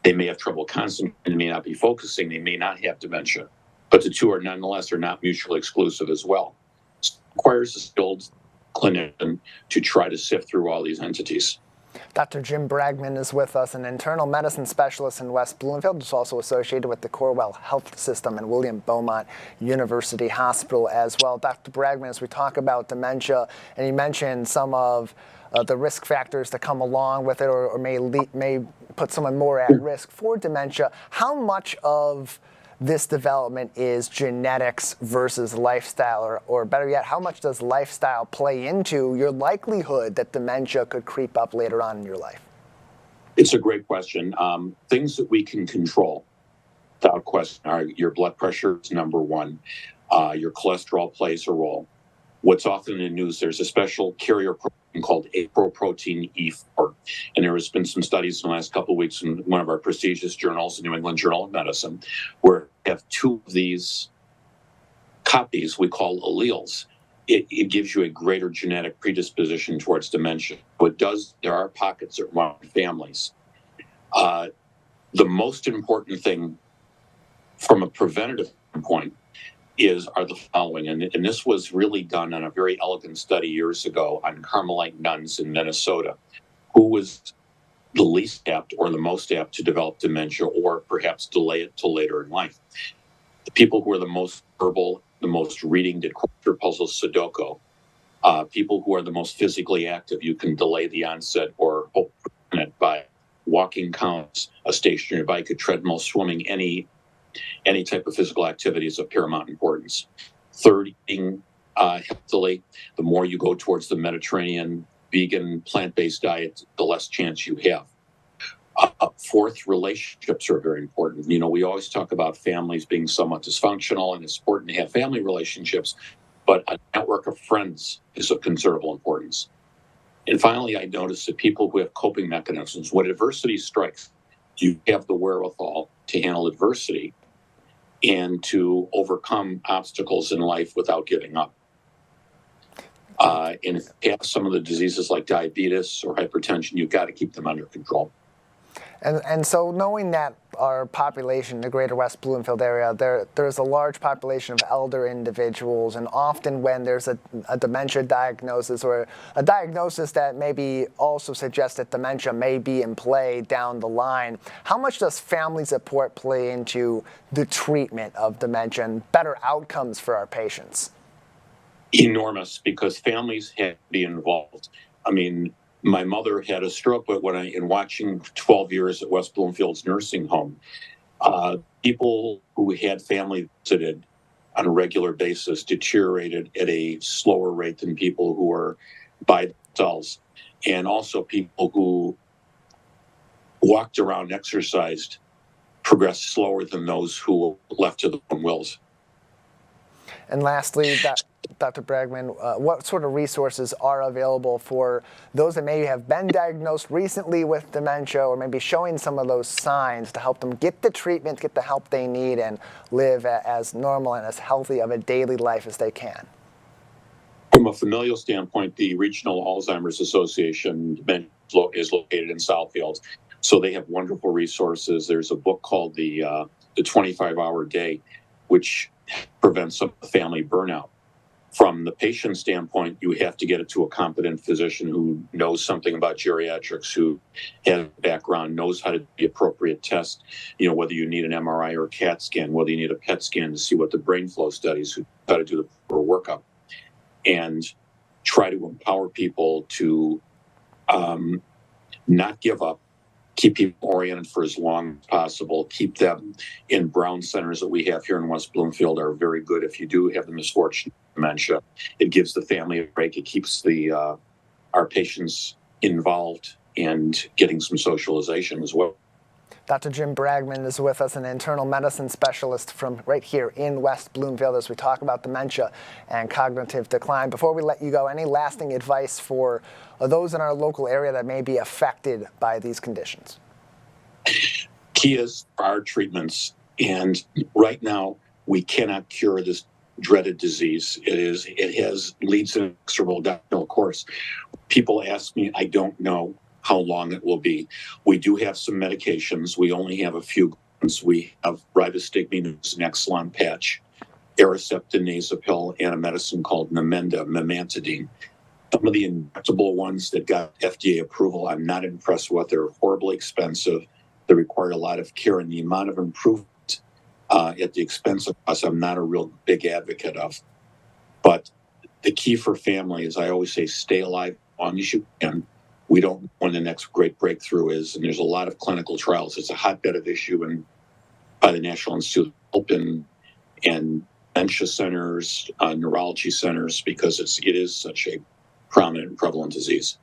They may have trouble concentrating, they may not be focusing, they may not have dementia, but the two are nonetheless not mutually exclusive as well. It requires a skilled clinician to try to sift through all these entities. Dr. Jim Bragman is with us, an internal medicine specialist in West Bloomfield, who's also associated with the Corewell Health System and William Beaumont University Hospital as well. Dr. Bragman, as we talk about dementia, and you mentioned some of the risk factors that come along with it or may put someone more at risk for dementia, how much of this development is genetics versus lifestyle, or better yet, how much does lifestyle play into your likelihood that dementia could creep up later on in your life? It's a great question. Things that we can control, without question, are your blood pressure is number one. Your cholesterol plays a role. What's often in the news, there's a special carrier protein called apoprotein E4. And there has been some studies in the last couple of weeks in one of our prestigious journals, the New England Journal of Medicine, where we have two of these copies we call alleles. It gives you a greater genetic predisposition towards dementia. What does, there are pockets that run families. The most important thing from a preventative standpoint are the following, and this was really done on a very elegant study years ago on Carmelite nuns in Minnesota, who was the least apt or the most apt to develop dementia or perhaps delay it till later in life. The people who are the most verbal, the most reading, did crossword puzzles, Sudoku. People who are the most physically active, you can delay the onset or hope to prevent it by walking counts, a stationary bike, a treadmill, swimming, any type of physical activity is of paramount importance. Third, eating healthily. The more you go towards the Mediterranean, vegan, plant-based diet, the less chance you have. Fourth, relationships are very important. We always talk about families being somewhat dysfunctional, and it's important to have family relationships, but a network of friends is of considerable importance. And finally, I noticed that people who have coping mechanisms, when adversity strikes, you have the wherewithal to handle adversity and to overcome obstacles in life without giving up. And if you have some of the diseases like diabetes or hypertension, you've got to keep them under control. And so knowing that our population, the greater West Bloomfield area, there's a large population of elder individuals, and often when there's a dementia diagnosis or a diagnosis that maybe also suggests that dementia may be in play down the line, how much does family support play into the treatment of dementia and better outcomes for our patients? Enormous, because families have to be involved. I mean, My mother had a stroke, but in watching 12 years at West Bloomfield's nursing home, people who had family visited on a regular basis deteriorated at a slower rate than people who were by themselves. And also people who walked around, exercised, progressed slower than those who were left to their own wills. And lastly, Dr. Bragman, what sort of resources are available for those that maybe have been diagnosed recently with dementia or maybe showing some of those signs to help them get the treatment, get the help they need, and live as normal and as healthy of a daily life as they can? From a familial standpoint, the Regional Alzheimer's Association is located in Southfield, so they have wonderful resources. There's a book called the 25-Hour Day, which prevents some family burnout. From the patient standpoint, you have to get it to a competent physician who knows something about geriatrics, who has a background, knows how to do the appropriate test, whether you need an MRI or a CAT scan, whether you need a PET scan to see what the brain flow studies, how to do the proper workup, and try to empower people to not give up, keep people oriented for as long as possible, keep them in Brown centers that we have here in West Bloomfield are very good. If you do have the misfortune of dementia, it gives the family a break. It keeps our patients involved and getting some socialization as well. Dr. Jim Bragman is with us, an internal medicine specialist from right here in West Bloomfield, as we talk about dementia and cognitive decline. Before we let you go, any lasting advice for those in our local area that may be affected by these conditions? Key is our treatments, and right now we cannot cure this dreaded disease. It leads an inexorable downhill course. People ask me, I don't know how long it will be. We do have some medications. We only have a few. We have ribostigmine, which is an Exelon patch, Aricept nasopil, and a medicine called memantidine. Some of the injectable ones that got FDA approval, I'm not impressed with. They're horribly expensive. They require a lot of care, and the amount of improvement at the expense of us, I'm not a real big advocate of. But the key for family is, I always say, stay alive as long as you can. We don't know when the next great breakthrough is, and there's a lot of clinical trials. It's a hotbed of issue by the National Institute of Health and dementia centers, neurology centers, because it is such a prominent and prevalent disease.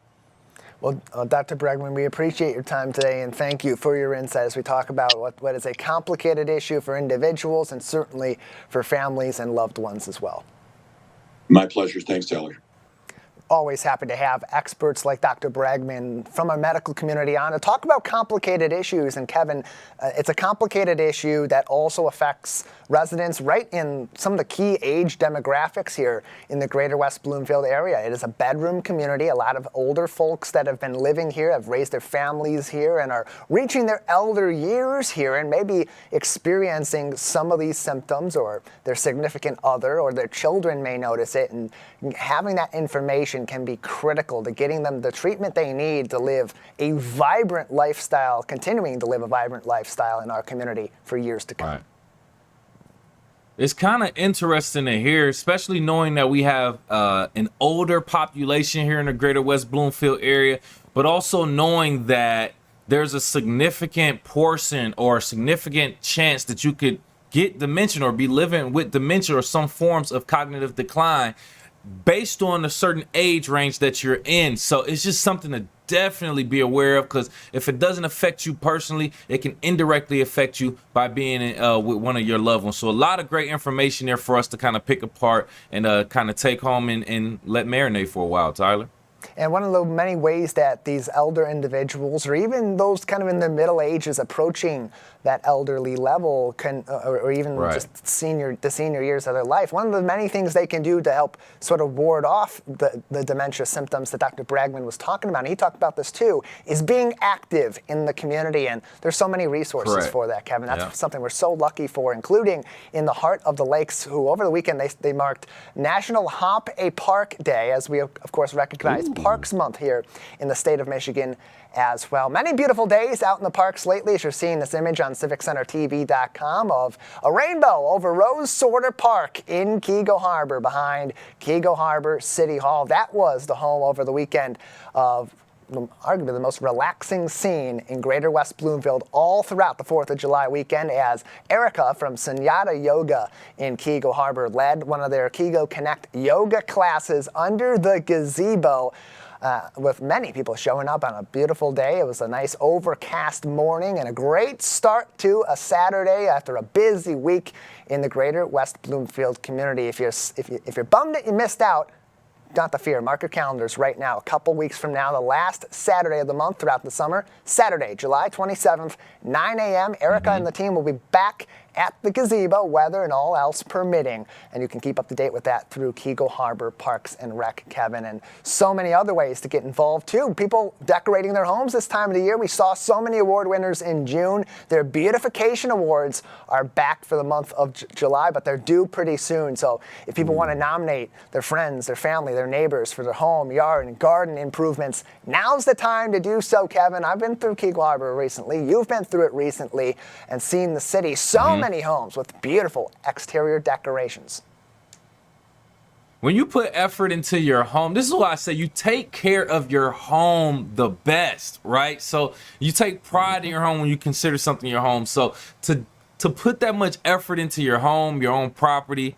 Well, Dr. Bragman, we appreciate your time today, and thank you for your insight as we talk about what is a complicated issue for individuals and certainly for families and loved ones as well. My pleasure. Thanks, Tyler. Always happy to have experts like Dr. Bragman from our medical community on to talk about complicated issues. And Kevin, it's a complicated issue that also affects residents right in some of the key age demographics here in the greater West Bloomfield area. It is a bedroom community. A lot of older folks that have been living here, have raised their families here, and are reaching their elder years here and maybe experiencing some of these symptoms, or their significant other or their children may notice it. And having that information can be critical to getting them the treatment they need to live a vibrant lifestyle, continuing to live a vibrant lifestyle in our community for years to come. Right. It's kind of interesting to hear, especially knowing that we have an older population here in the greater West Bloomfield area, but also knowing that there's a significant portion or a significant chance that you could get dementia or be living with dementia or some forms of cognitive decline based on a certain age range that you're in. So it's just something to definitely be aware of, because if it doesn't affect you personally, it can indirectly affect you by being with one of your loved ones. So a lot of great information there for us to kind of pick apart and kind of take home and let marinate for a while, Tyler. And one of the many ways that these elder individuals, or even those kind of in their middle ages approaching that elderly level, can, or even just the senior years of their life, one of the many things they can do to help sort of ward off the dementia symptoms that Dr. Bragman was talking about, and he talked about this too, is being active in the community. And there's so many resources for that, Kevin. That's something we're so lucky for, including in the heart of the lakes, who over the weekend they marked National Hop a Park Day, as we of course recognize Parks Month here in the state of Michigan as well. Many beautiful days out in the parks lately, as you're seeing this image on CivicCenterTV.com of a rainbow over Rose Sorter Park in Keego Harbor, behind Keego Harbor City Hall. That was the home over the weekend of arguably the most relaxing scene in Greater West Bloomfield all throughout the 4th of July weekend, as Erica from Sunyata Yoga in Keego Harbor led one of their Keego Connect yoga classes under the gazebo. With many people showing up on a beautiful day. It was a nice overcast morning and a great start to a Saturday after a busy week in the Greater West Bloomfield community. If you're bummed that you missed out, not to fear. Mark your calendars right now. A couple weeks from now, the last Saturday of the month throughout the summer, Saturday, July 27th, 9 a.m. Erica and the team will be back at the gazebo, weather and all else permitting. And you can keep up to date with that through Keego Harbor Parks and Rec, Kevin, and so many other ways to get involved too. People decorating their homes this time of the year. We saw so many award winners in June. Their beautification awards are back for the month of July, but they're due pretty soon. So if people want to nominate their friends, their family, their neighbors for their home, yard, and garden improvements, now's the time to do so, Kevin. I've been through Keego Harbor recently. You've been through it recently and seen the city. So many homes with beautiful exterior decorations. When you put effort into your home, this is why I say you take care of your home the best, right? So you take pride in your home when you consider something your home. So to put that much effort into your home, your own property,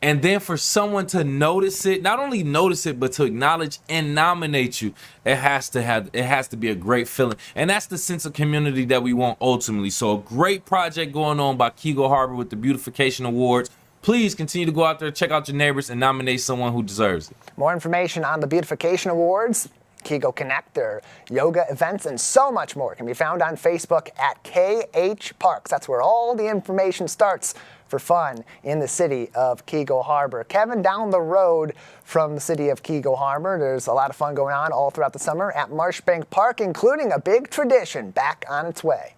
and then for someone to notice it, not only notice it, but to acknowledge and nominate you, it has to be a great feeling. And that's the sense of community that we want ultimately. So a great project going on by Keego Harbor with the Beautification Awards. Please continue to go out there, check out your neighbors, and nominate someone who deserves it. More information on the Beautification Awards, Keego Connect, their yoga events, and so much more can be found on Facebook at KH Parks. That's where all the information starts for fun in the city of Keego Harbor. Kevin, down the road from the city of Keego Harbor, there's a lot of fun going on all throughout the summer at Marshbank Park, including a big tradition back on its way.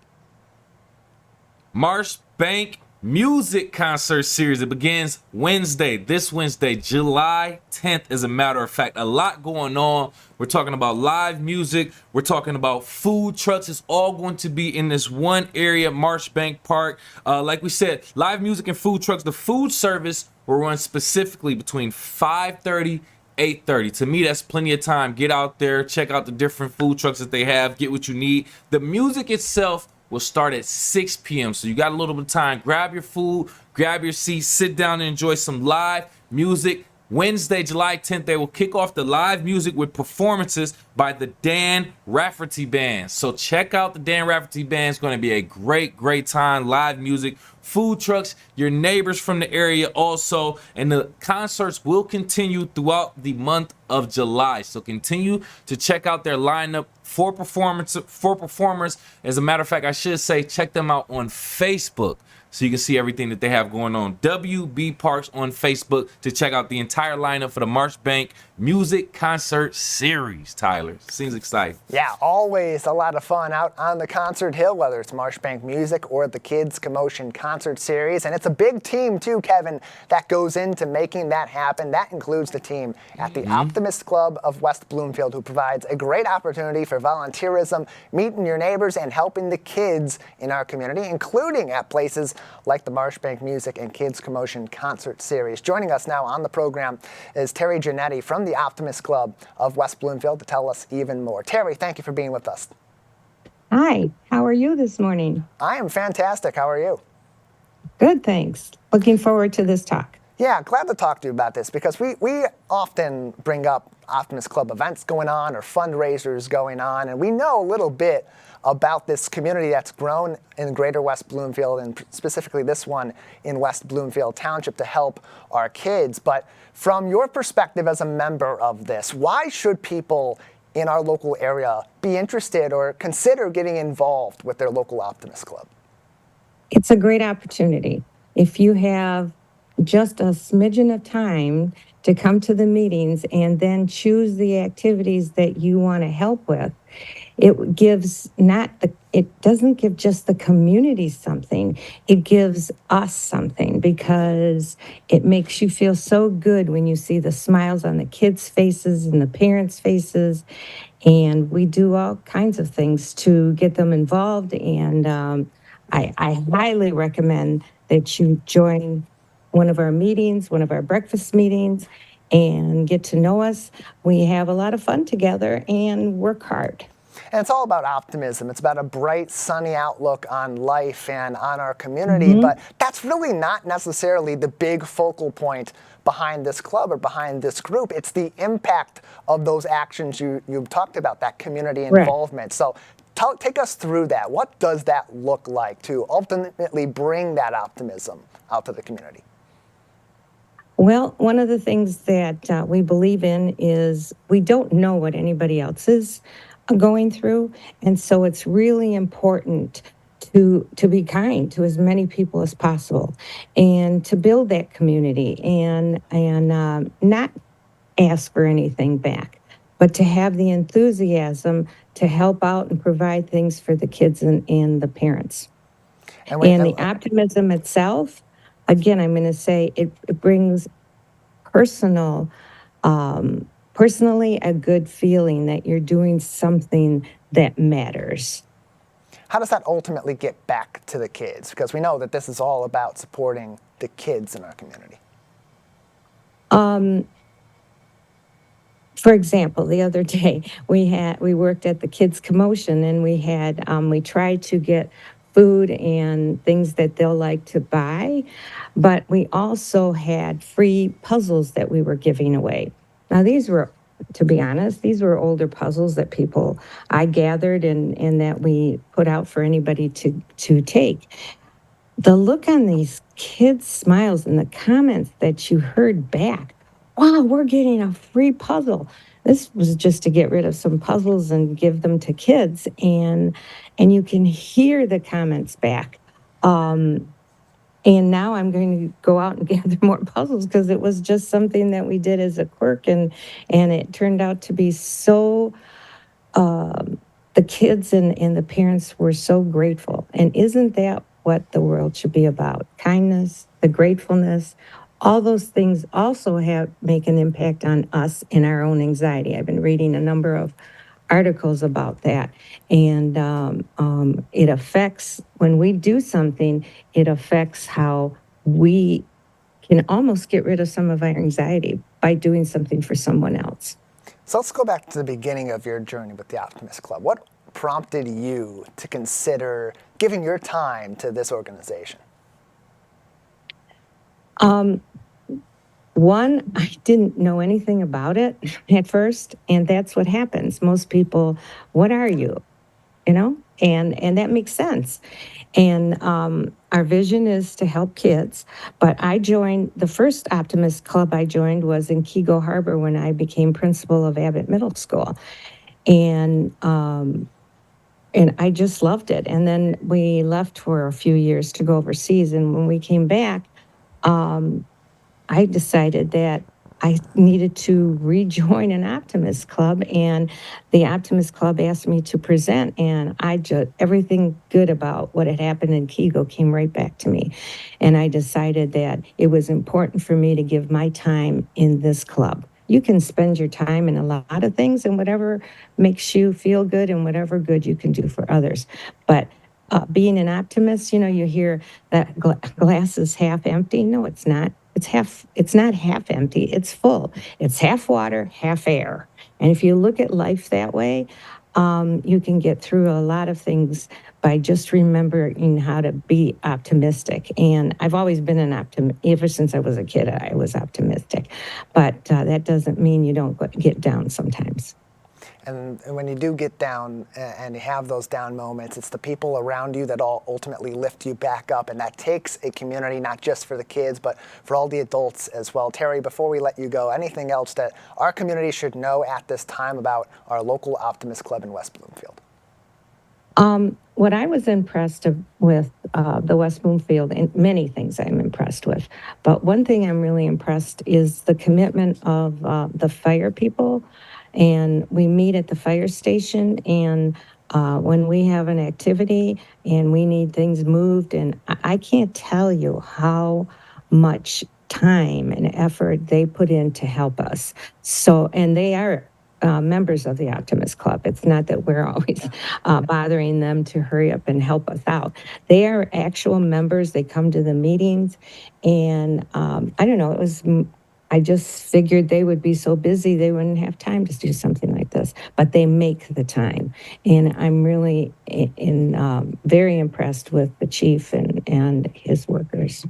Marshbank Music Concert Series. It begins this Wednesday, July 10th, as a matter of fact. A lot going on. We're talking about live music. We're talking about food trucks. It's all going to be in this one area, Marshbank Park. Like we said, live music and food trucks. The food service will run specifically between 5:30 8:30. To me, that's plenty of time. Get out there, check out the different food trucks that they have, get what you need. The music itself will start at 6 p.m. So you got a little bit of time. Grab your food, grab your seat, sit down and enjoy some live music. Wednesday, July 10th, they will kick off the live music with performances by the Dan Rafferty Band. So check out the Dan Rafferty Band. It's going to be a great, great time. Live music, food trucks, your neighbors from the area also. And the concerts will continue throughout the month of July. So continue to check out their lineup for performers. As a matter of fact, I should say check them out on Facebook, so you can see everything that they have going on. WB Parks on Facebook to check out the entire lineup for the Marshbank Music Concert Series, Tyler. Seems exciting. Yeah, always a lot of fun out on the concert hill, whether it's Marshbank Music or the Kids Commotion Concert Series. And it's a big team, too, Kevin, that goes into making that happen. That includes the team at the Optimist Club of West Bloomfield, who provides a great opportunity for volunteerism, meeting your neighbors, and helping the kids in our community, including at places like the Marshbank Music and Kids Commotion Concert Series. Joining us now on the program is Terry Giannetti from the Optimist Club of West Bloomfield to tell us even more. Terry, thank you for being with us. Hi, how are you this morning? I am fantastic. How are you? Good, thanks. Looking forward to this talk. Yeah, glad to talk to you about this because we often bring up Optimist Club events going on or fundraisers going on, and we know a little bit about this community that's grown in Greater West Bloomfield, and specifically this one in West Bloomfield Township, to help our kids. But from your perspective as a member of this, why should people in our local area be interested or consider getting involved with their local Optimist Club? It's a great opportunity. If you have just a smidgen of time to come to the meetings and then choose the activities that you want to help with, it doesn't give just the community something, it gives us something, because it makes you feel so good when you see the smiles on the kids' faces and the parents' faces. And we do all kinds of things to get them involved. And I highly recommend that you join one of our meetings, one of our breakfast meetings, and get to know us. We have a lot of fun together and work hard. And it's all about optimism. It's about a bright, sunny outlook on life and on our community. But that's really not necessarily the big focal point behind this club or behind this group. It's the impact of those actions you've talked about, that community involvement. So take us through that. What does that look like to ultimately bring that optimism out to the community? Well, one of the things that we believe in is we don't know what anybody else is going through, and so it's really important to be kind to as many people as possible, and to build that community, and not ask for anything back, but to have the enthusiasm to help out and provide things for the kids and the parents. And the optimism itself, again, I'm going to say it brings personally a good feeling that you're doing something that matters. How does that ultimately get back to the kids? Because we know that this is all about supporting the kids in our community. For example, the other day we worked at the Kids Commotion, and we tried to get food and things that they'll like to buy, but we also had free puzzles that we were giving away. Now to be honest, these were older puzzles that I gathered and that we put out for anybody to take. The look on these kids' smiles and the comments that you heard back, wow, we're getting a free puzzle. This was just to get rid of some puzzles and give them to kids. And you can hear the comments back. And now I'm going to go out and gather more puzzles because it was just something that we did as a quirk. And it turned out to be so, the kids and the parents were so grateful. And isn't that what the world should be about? Kindness, the gratefulness. All those things also make an impact on us in our own anxiety. I've been reading a number of articles about that, and it affects, when we do something, it affects how we can almost get rid of some of our anxiety by doing something for someone else. So let's go back to the beginning of your journey with the Optimist Club. What prompted you to consider giving your time to this organization? One, I didn't know anything about it at first, and that's what happens. Most people, what are you? And that makes sense. And our vision is to help kids. But the first Optimist Club I joined was in Kego Harbor when I became principal of Abbott Middle School. And I just loved it. And then we left for a few years to go overseas. And when we came back, I decided that I needed to rejoin an Optimist Club, and the Optimist Club asked me to present, and everything good about what had happened in Kego came right back to me. And I decided that it was important for me to give my time in this club. You can spend your time in a lot of things and whatever makes you feel good and whatever good you can do for others. But being an optimist, you hear that glass is half empty. No, it's not. It's not half empty, it's full. It's half water, half air. And if you look at life that way, you can get through a lot of things by just remembering how to be optimistic. And I've always been an optimist. Ever since I was a kid, I was optimistic. But that doesn't mean you don't get down sometimes. And when you do get down and you have those down moments, it's the people around you that all ultimately lift you back up. And that takes a community, not just for the kids, but for all the adults as well. Terry, before we let you go, anything else that our community should know at this time about our local Optimist Club in West Bloomfield? What I was impressed with the West Bloomfield, and many things I'm impressed with, but one thing I'm really impressed is the commitment of the fire people. And we meet at the fire station, and when we have an activity and we need things moved, and I can't tell you how much time and effort they put in to help us. So, and they are members of the Optimist Club. It's not that we're always bothering them to hurry up and help us out. They are actual members. They come to the meetings, and I don't know, it was I just figured they would be so busy they wouldn't have time to do something like this, but they make the time. And I'm really very impressed with the chief and his workers.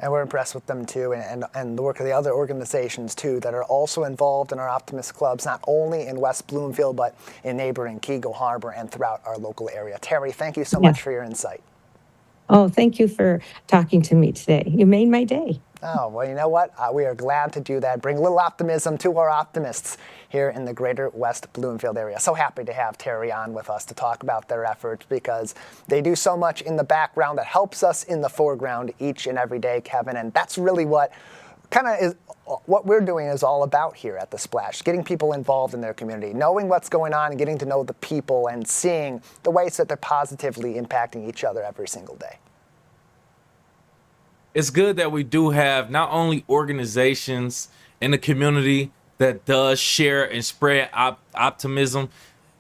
And we're impressed with them too, and the work of the other organizations too that are also involved in our Optimist Clubs, not only in West Bloomfield, but in neighboring Keego Harbor and throughout our local area. Terry, thank you so much for your insight. Oh, thank you for talking to me today. You made my day. Oh, well, you know what? We are glad to do that. Bring a little optimism to our optimists here in the greater West Bloomfield area. So happy to have Terry on with us to talk about their efforts because they do so much in the background that helps us in the foreground each and every day, Kevin. And that's really what kind of is what we're doing is all about here at The Splash, getting people involved in their community, knowing what's going on and getting to know the people and seeing the ways that they're positively impacting each other every single day. It's good that we do have not only organizations in the community that does share and spread optimism,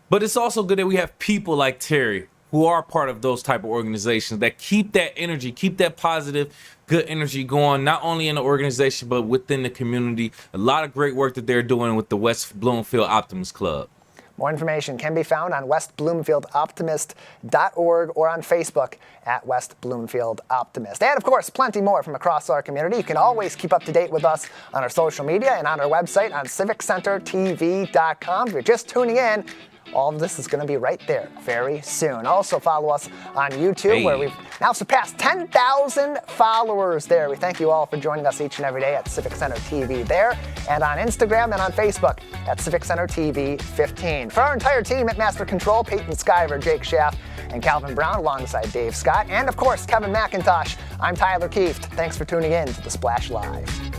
but it's also good that we have people like Terry who are part of those type of organizations that keep that energy, keep that positive, good energy going, not only in the organization, but within the community. A lot of great work that they're doing with the West Bloomfield Optimist Club. More information can be found on westbloomfieldoptimist.org or on Facebook at West Bloomfield Optimist. And of course, plenty more from across our community. You can always keep up to date with us on our social media and on our website on civiccentertv.com. If you're just tuning in, all of this is going to be right there very soon. Also follow us on YouTube, where we've now surpassed 10,000 followers there. We thank you all for joining us each and every day at Civic Center TV there, and on Instagram and on Facebook at Civic Center TV 15. For our entire team at Master Control, Peyton Skyver, Jake Schaff, and Calvin Brown, alongside Dave Scott, and of course Kevin McIntosh, I'm Tyler Kieft. Thanks for tuning in to The Splash Live.